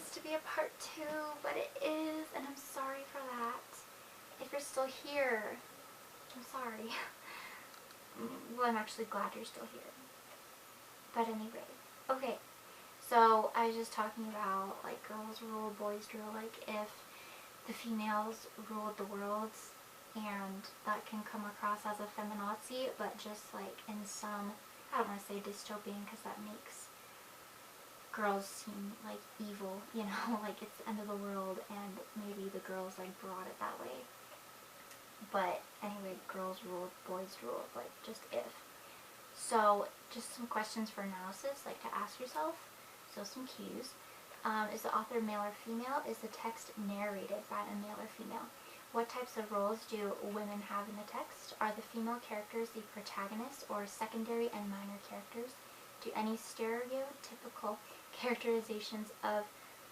supposed to be a part 2, but it is, and I'm sorry for that. If you're still here, I'm sorry. Well, I'm actually glad you're still here. But anyway, okay. So I was just talking about like girls rule, boys rule, like if the females ruled the world, and that can come across as a feminazi, but just like in some, I don't want to say dystopian because that makes girls seem like evil, you know, like it's the end of the world and maybe the girls like brought it that way. But anyway, girls rule, boys rule, like just if. So just some questions for analysis, like to ask yourself. So some cues. Is the author male or female? Is the text narrated by a male or female? What types of roles do women have in the text? Are the female characters the protagonists or secondary and minor characters? Do any stereotypical characterizations of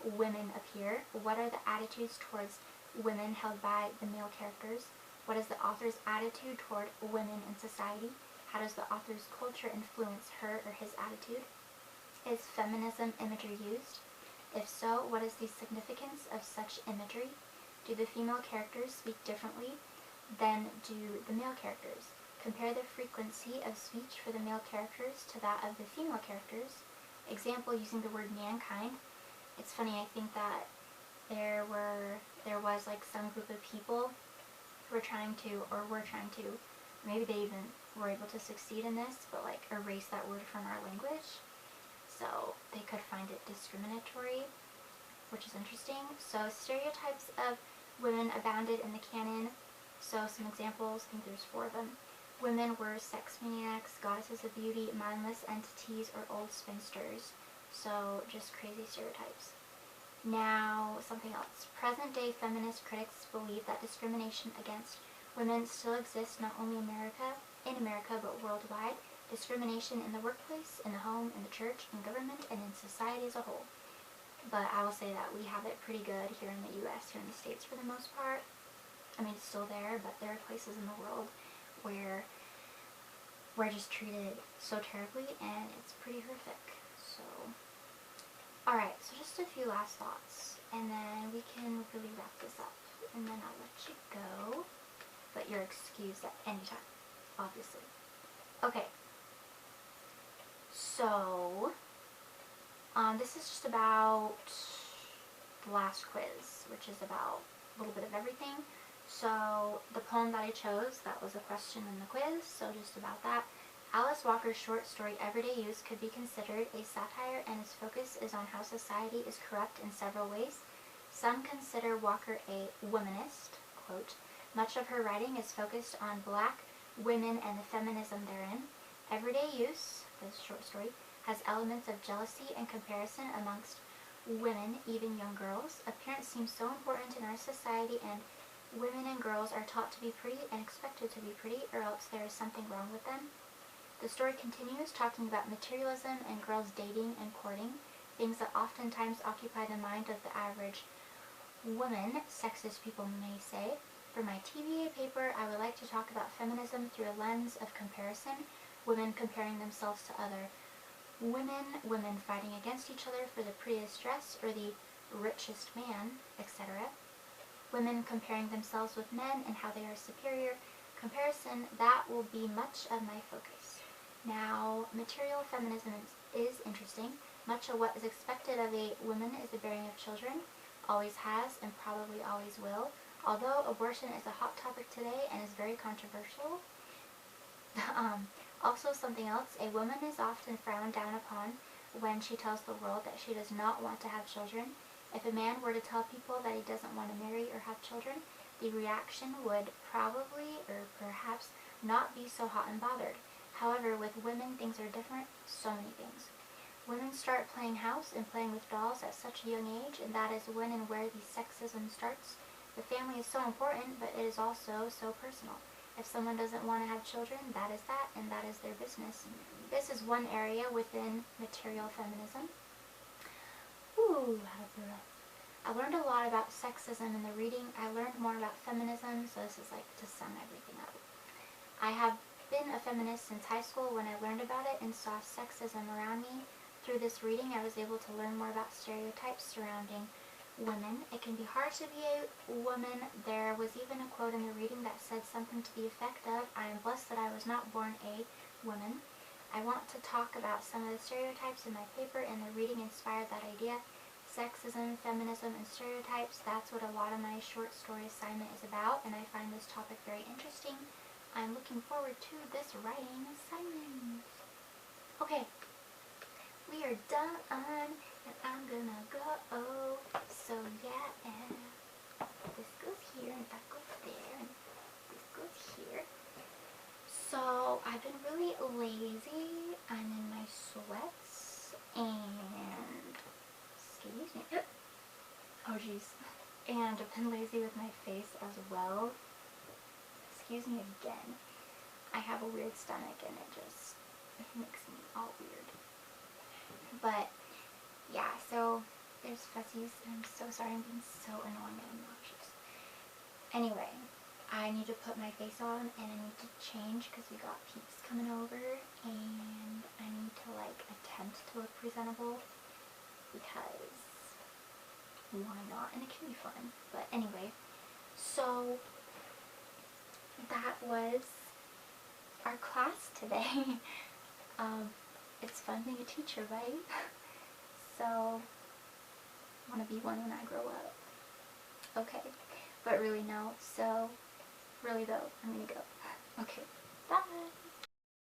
women appear? What are the attitudes towards women held by the male characters? What is the author's attitude toward women in society? How does the author's culture influence her or his attitude? Is feminism imagery used? If so, what is the significance of such imagery? Do the female characters speak differently than do the male characters? Compare the frequency of speech for the male characters to that of the female characters. Example using the word mankind. It's funny, I think that there was like some group of people who were trying to, maybe they even were able to succeed in this, but like erase that word from our language. So they could find it discriminatory, which is interesting. So stereotypes of women abounded in the canon. So some examples, I think there's 4 of them. Women were sex maniacs, goddesses of beauty, mindless entities, or old spinsters. So just crazy stereotypes. Now, something else. Present-day feminist critics believe that discrimination against women still exists not only in America, but worldwide. Discrimination in the workplace, in the home, in the church, in government, and in society as a whole. But I will say that we have it pretty good here in the US, here in the States for the most part. I mean, it's still there, but there are places in the world where we're just treated so terribly, and it's pretty horrific. So, alright, so just a few last thoughts, and then we can really wrap this up, and then I'll let you go, but you're excused at any time, obviously. Okay, so, this is just about the last quiz, which is about a little bit of everything. So, the poem that I chose, that was a question in the quiz, so just about that. Alice Walker's short story Everyday Use could be considered a satire, and its focus is on how society is corrupt in several ways. Some consider Walker a womanist, quote, much of her writing is focused on black women and the feminism therein. Everyday Use, this short story, has elements of jealousy and comparison amongst women, even young girls. Appearance seems so important in our society, and women and girls are taught to be pretty and expected to be pretty, or else there is something wrong with them. The story continues, talking about materialism and girls dating and courting, things that oftentimes occupy the mind of the average woman, sexist people may say. For my TVA paper, I would like to talk about feminism through a lens of comparison, women comparing themselves to other women fighting against each other for the prettiest dress or the richest man, etc. Women comparing themselves with men and how they are superior. Comparison, that will be much of my focus. Now, material feminism is interesting. Much of what is expected of a woman is the bearing of children, always has and probably always will. Although abortion is a hot topic today and is very controversial, also something else, a woman is often frowned down upon when she tells the world that she does not want to have children. If a man were to tell people that he doesn't want to marry or have children, the reaction would probably or perhaps not be so hot and bothered. However, with women, things are different, so many things. Women start playing house and playing with dolls at such a young age, and that is when and where the sexism starts. The family is so important, but it is also so personal. If someone doesn't want to have children, that is that, and that is their business. This is one area within material feminism. Ooh, I learned a lot about sexism in the reading. I learned more about feminism, so this is like to sum everything up. I have been a feminist since high school when I learned about it and saw sexism around me. Through this reading, I was able to learn more about stereotypes surrounding women. It can be hard to be a woman. There was even a quote in the reading that said something to the effect of, I am blessed that I was not born a woman. I want to talk about some of the stereotypes in my paper, and the reading inspired that idea. Sexism, feminism, and stereotypes, that's what a lot of my short story assignment is about, and I find this topic very interesting. I'm looking forward to this writing assignment. Okay, we are done, and I'm gonna go. So yeah, this goes here, and that goes there, and this goes here. So I've been really lazy. I'm in my sweats, and excuse me. Oh jeez. And I've been lazy with my face as well. Excuse me again. I have a weird stomach, and it just makes me all weird. But yeah, so there's fuzzies, and I'm so sorry I'm being so annoying and obnoxious. Anyway, I need to put my face on, and I need to change because we got peeps coming over, and I need to like attempt to look presentable because why not? And it can be fun. But anyway, so that was our class today. It's fun being a teacher, right? So, I want to be one when I grow up. Okay, but really no. So, really though, I'm gonna go. Okay, bye!